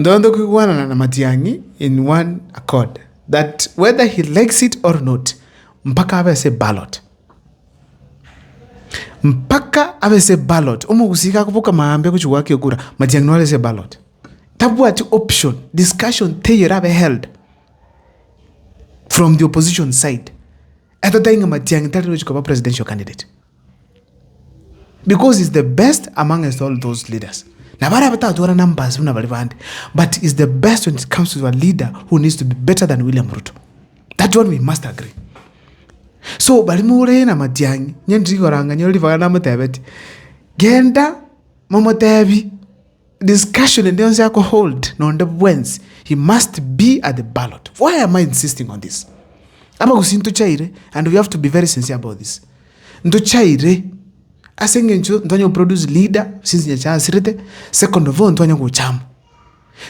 Ndondo kuwana na Matiang'i in one accord that whether he likes it or not, mpaka abese ballot. Mpaka abese ballot. Omo gusika kupuka maambe kuchukua kura. Matiang'i no abese ballot. Tabu ati option discussion theory abe held from the opposition side. At the time Matiang'i tell you to presidential candidate. Because he's the best amongst all those leaders. Numbers, but is the best when it comes to a leader who needs to be better than William Ruto. That's what we must agree. So, balimure na Matiang'i, nyendigoranga nyolivana mutebeti. Genda mamotebi discussion and then yako hold no the wins. He must be at the ballot. Why am I insisting on this? Ama kusinto chaire, and we have to be very sincere about this. Ndo chaire asenge ntonyo produce leader since nyacha asirete. Second of all ntonyo kuchama.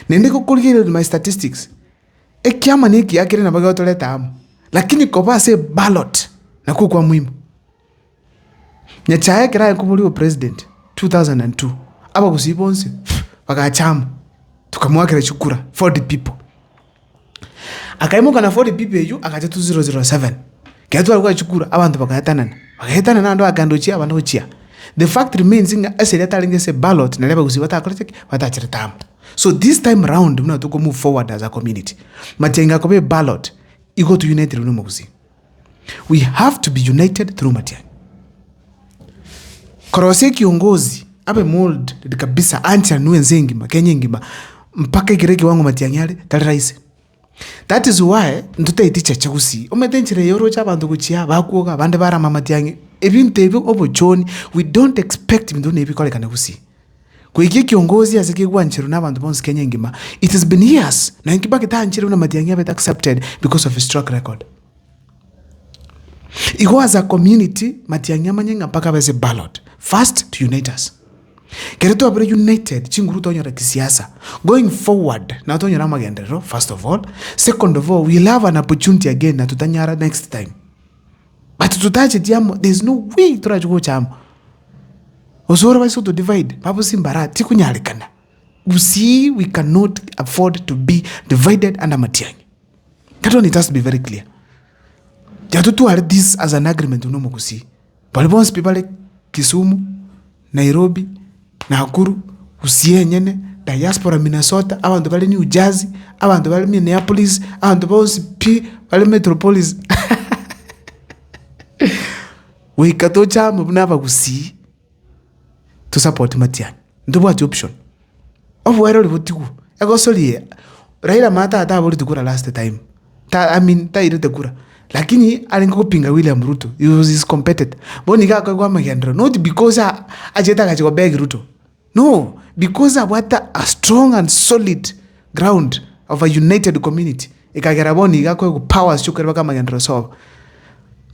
Nende kukulgire my statistics. Ekiama niki akire na baga otoleta amu. Lakini kopa se ballot na kukwa muhimu. Nyacha kira kubuliwa president 2002. Aba kusibonse bakachama. Tukamwakira chukura 40 people. Akaimuka na 40 people eju akaje 2007. Kiatu alikuwa chukura abantu bakayatanana. Bakayatanana ndo agandochia abantu ochia. The fact remains inga aseleta lingese ballot na leba kusibata akolete batachiretamu. So this time round muna tuko move forward as a community. Matiang'i kobe ballot iko to united runo mukusi. We have to be united through Matiang'i. Korose kiongozi abe mold kabisa anti anuwe nzengima Kenya ngima mpaka ikireke wangu Matiang'i yale tali raise. That is why ntuta iticha chakusi ometenchire yoro chabantu kuchia bakuoka bande bara Matiang'i ebintu ebyo obochoni we don't expect bintu nebikole kana kusi kuiki kiongozi asike gwanchiro nabantu bonse Kenya ngima. It has been years na nkibaki tanchiro na Matiang'i abe accepted because of his track record. It was a community Matiang'i amanyenga mpaka bese ballot first to unite us. Kereto abere united chinguru tonyora kisiasa going forward na tonyora magendero first of all. Second of all, we'll have an opportunity again na tutanyara next time. But tutaje diamo there's no way turajugo chamo. Osoro baiso to divide babu simbara tikunyalikana. You see, we cannot afford to be divided under Matiang'i. That one it has to be very clear. Jatutu are this as an agreement unomo kusi. Palibons people like Kisumu, Nairobi, Nakuru, Usie nyene, diaspora Minnesota, abantu bali New Jersey, abantu bali Minneapolis, abantu bali Metropolis. We katocha mbunaba kusi to support Matiang'i. Ndobo ati option. Ofu wero livotiku. Ego soli Raila mata ata aboli tukura last time. Ta irete kura. Lakini alingo kupinga William Ruto. He was his competitor. Boni kaka kwa magendro. Not because ajeta kachiko beg Ruto. No, because what a strong and solid ground of a united community. Ikagera boni kaka kwa powers chukere baka magendro so.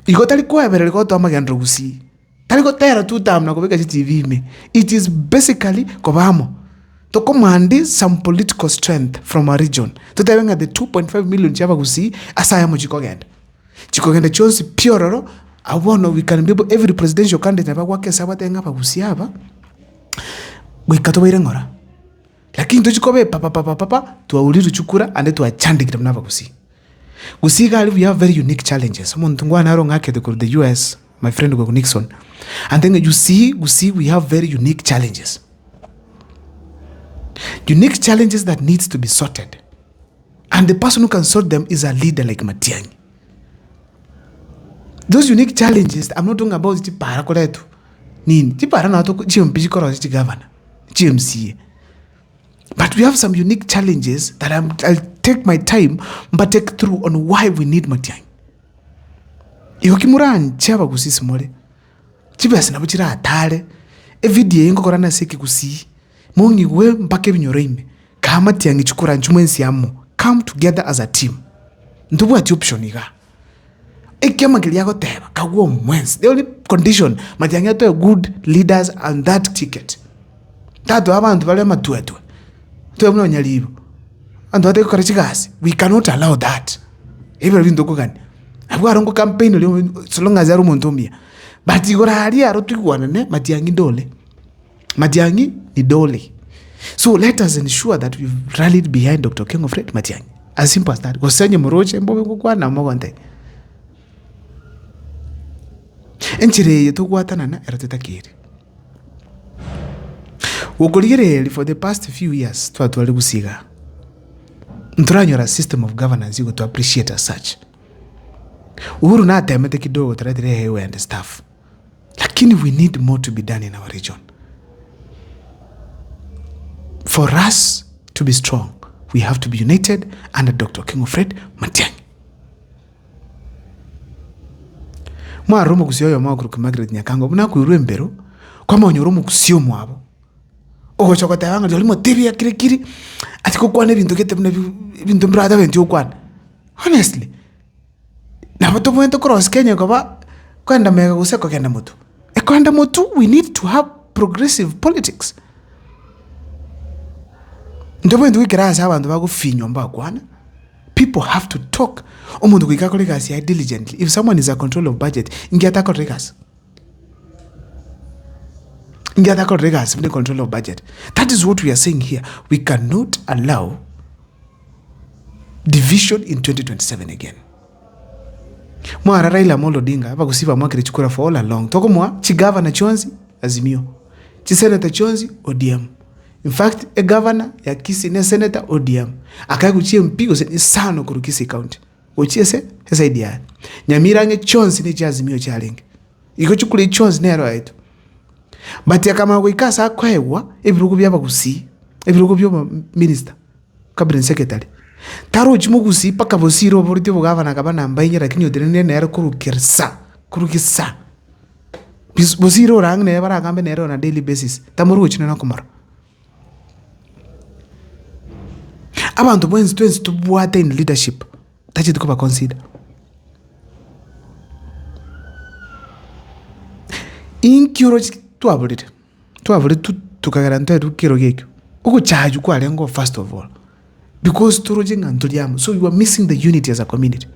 Iko talikuwa ebere liko to magendro kusi. Taliko tera tu tam na kubeka TV me. It is basically kobamo to command some political strength from a region. Tutawenga the 2.5 million chava kusi asaya mo chikogenda. Chikogenda chose pure awono we can be able every presidential candidate ba kwake sabatenga pa kusi hapa. We katobaire ngora. Lakini tuchikobe papa tuauliru chukura ande tuachandi kitamna pa kusi. Kusi gali we have very unique challenges. Someone ngwa naro ngake the US, my friend Go Nixon. And then you see we have very unique challenges. Unique challenges that needs to be sorted. And the person who can sort them is a leader like Matiang'i. Those unique challenges, I'm not talking about the parakoletu. Nini, the paranato GMP koro the governor, GMC. But we have some unique challenges that I'll take my time but take through on why we need Matiang'i. Ikokimura nchaba kusi smole. Chibasa na buchira atale. Everyday ingo korana seki kusi. Mungi we mpake binyoreime. Kama Matiang'i chukura nchumwensi amo. Come together as a team. Ndubu ati option iga. Ekiama giliako teba. Kaguo mwensi. The only condition. Matiang'i ato good leaders and that ticket. Tato haba antubale matuetwe. Tuwe muna wanyalibu. Antuwate kukarachikasi. We cannot allow that. Ebero vindoko gani. Abu arongo campaign leo so long as aru montomia. But igora hali arotu iguana ne Matiang'i dole. Matiang'i ni dole. So let us ensure that we've rallied behind Dr. King of Fred Matiang'i. As simple as that. Kosenye moroche mbobe kukwana mogonte. Enchire yetu kwatana na erateta kiri. Wokolire for the past few years twatwali gusiga. Nturanyora system of governance you to appreciate as such. Uhuru na atemete kidogo taratire hewe and stuff. Lakini we need more to be done in our region. For us to be strong, we have to be united under Dr. King of Fred Matiang'i. Mwa romo kusioyo mwa kuruku Margaret Nyakango muna kuirue mbero kwa maonyoro mukusio mwabo. Ogo chokota yanga joli mo TV ya kiri ati ko kwane bintu kete bintu brada bintu kwan. Honestly. Na bato mwento cross Kenya kwa kwenda mega kuseko kenda moto. Kwenda moto, we need to have progressive politics. Ndobo ndu ikirasa abantu bagufinywa mbakwana. People have to talk. Omuntu kwikakoleka si diligently. If someone is a control of budget, ingiyata korekas. Ingiyata korekas in the control of budget. That is what we are saying here. We cannot allow division in 2027 again. Mwa Raila Amolo Odinga bagusiba mwakire chukura for all along. Toko mwa chigavana Chonzi Azimio. Chisenator Chonzi ODM. In fact, a governor ya Kisii ne senator ODM. Akaguchie mpigo se sano kuru Kisii county. Ochie se idea. Nyamirange Chonzi ne Azimio challenge. Iko chukule Chonzi ne right. But yakama kuikasa kwaewa ebirugo byaba Kisii. Ebirugo byo minister. Cabinet secretary. Taro chimugusi paka bosiro borite bugavana kabana mbaye lakini odene ne kuru kirsa. Bosiro rang ne bara kambe ne on a daily basis. Tamuru china kumara. Abantu bwenzi to buate in leadership. Tachi tukuba consider. In kyoroji tuabulite. Tuabulite tukagaranta tukiro gekyo. Uko charge kwa lengo first of all. Because turojing and tuliam. So you are missing the unity as a community.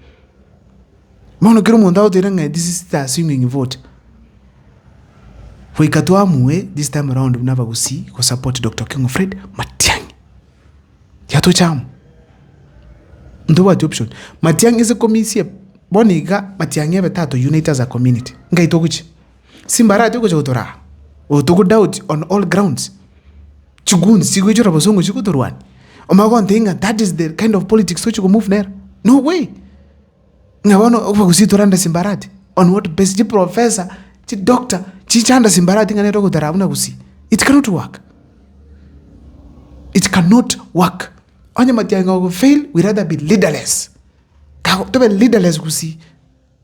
Mono kiro mondao teranga this is the swinging vote. Huikatoa muwe this time around mnava kusi kwa support Dr. King of Fred Matiang'i. Yato chamu. Ndo what option. Matiang'i is a committee. Boniga Matiang'i betato unite as a community. Nga itokuchi. Simbara toko chotora. O toko doubt on all grounds. Chugun sigo chora bosongo chiko torwani. Omagon thinga that is the kind of politics which you move there. No way. Ngawono ofakusi toranda Simbarati. On what basis? Professor, doctor, chanda Simbarati ngane toko tarabuna kusi. It cannot work. It cannot work. Onye Matiang'i will fail, we rather be leaderless. To be leaderless kusi.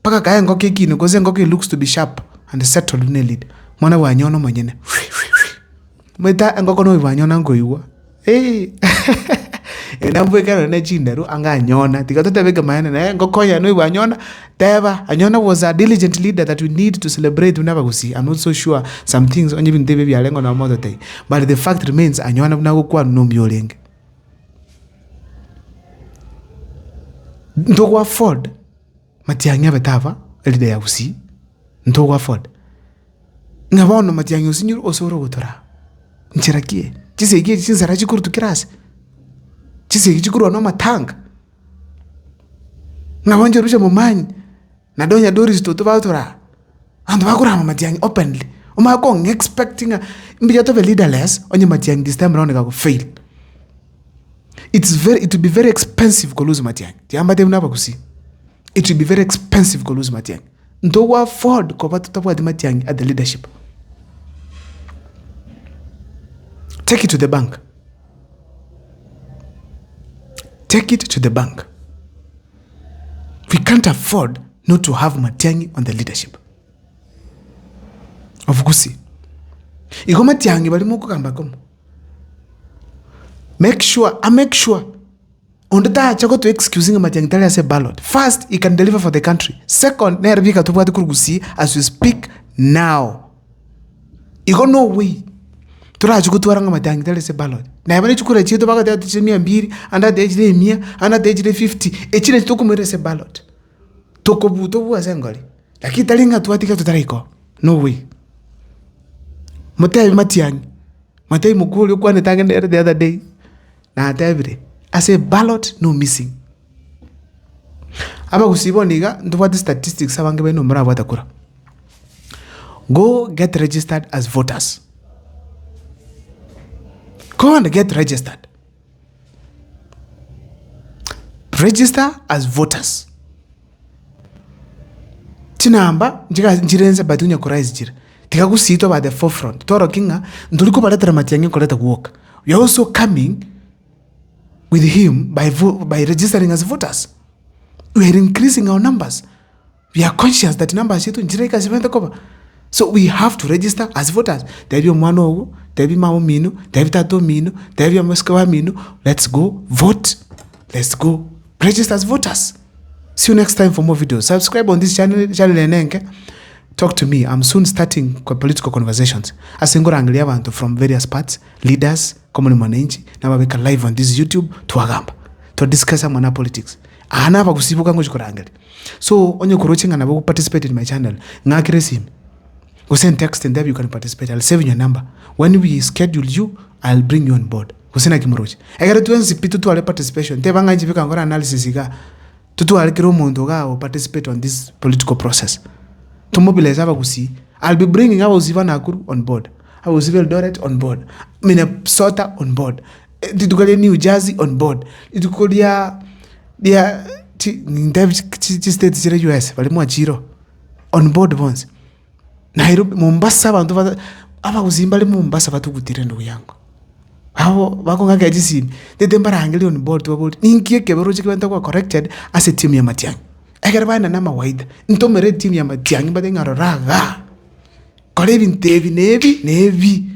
Paka kaya ngoke kino, koze ngoke looks to be sharp and settled in a lead. Mwana wanyono manyene. Mweta ngoko no wanyono ngoiwa. Hey. Enambwe kana na chindaru anga anyona. Tikatote bega mayana na ngoko ya no wanyona. Teba anyona was a diligent leader that we need to celebrate whenever we see. I'm not so sure some things onye binde bya lengo na moto tay. But the fact remains anyona buna kwa no myolenge. Ndogo afford Matiang'i betava leader ya usi. Ndogo afford. Ngabono Matiang'i usinyuru osoro gotora. Nchirakie. Chisege chinsara chikuru tukirase. Chisege chikuru no matanga. Ngabonje rusha mumanyi. Na donya Doris to batora. And bakura Matiang'i openly. Umako expecting mbiya to be leaderless onye Matiang'i this time around go fail. It will be very expensive to lose Matiang'i. Tiamba mnaba kusi. It will be very expensive to lose Matiang'i. Ndo afford ko batutapwa di Matiang'i at the leadership. Take it to the bank. Take it to the bank. We can't afford not to have Matiang'i on the leadership of Gusii. Iko Matiang'i bali muko kamba komo. Make sure. On the day chako to excusing Matiang'i tell us a ballot. First, he can deliver for the country. Second, nervika to pati Gusii as we speak now. Iko no way. Tura chako to aranga Matiang'i tell us a ballot. Na yabani chukura chito baka tell us 200, under the age 100, under the age 50. Echile chitoko mwere se ballot. Toko buto buwa sengoli. Laki talinga tuwatika tutariko. No way. Matiang'i. Matei mukuli kwa netangende the other day. Na atebire. I say ballot no missing. Aba kusiboniga ndubati statistics abange beno mura batakura. Go get registered as voters. Go and get registered. Register as voters. Tinamba njirenze batunya kurais jira. Tika kusito by the forefront. Toro kinga nduliko baleta Matiang'i koleta work. We are also coming with him by registering as voters. We are increasing our numbers. We are conscious that numbers yetu njireka zimenda koba. So we have to register as voters. Devyo mwana ogu, devyo mamo minu, devyo tato minu, devyo mweskawa minu. Let's go vote. Let's go register as voters. See you next time for more videos. Subscribe on this channel enenke. Talk to me. I'm soon starting political conversations. Asingora angalia abantu from various parts, leaders, common mwananchi, na wabeka live on this YouTube tuagamba. To discuss amana politics. Ana ba kusibuka ngo chikorangali. So onye kurochinga na participate in my channel. Ngakire sim. Go send text and there you can participate. I'll save your number. When we schedule you, I'll bring you on board. Kusina kimurochi. Egara tuenzi pitu tu ale participation. Tebanga njibika ngora analysis iga. Tutu ale kiro mondo ga o participate on this political process. To mobilize abagusi. I'll be bringing Abagusiva Nakuru on board. Abagusiva Eldoret on board. Minnesota on board. Titukolia New Jersey on board. Titukolia dia state zile US walimwa chiro on board bonds. Nairobi Mombasa bantu Abagusimba le Mombasa batukutire ndugu yangu. Hao bako ngaka jisi dedembara angeli on board to board. Ninkie kebero chikibanta kwa corrected as a team ya Matiang'i. Agaraba na nama waida. Ntomere team ya Matiang'i bade ngaro raga. Kole bintevi nevi.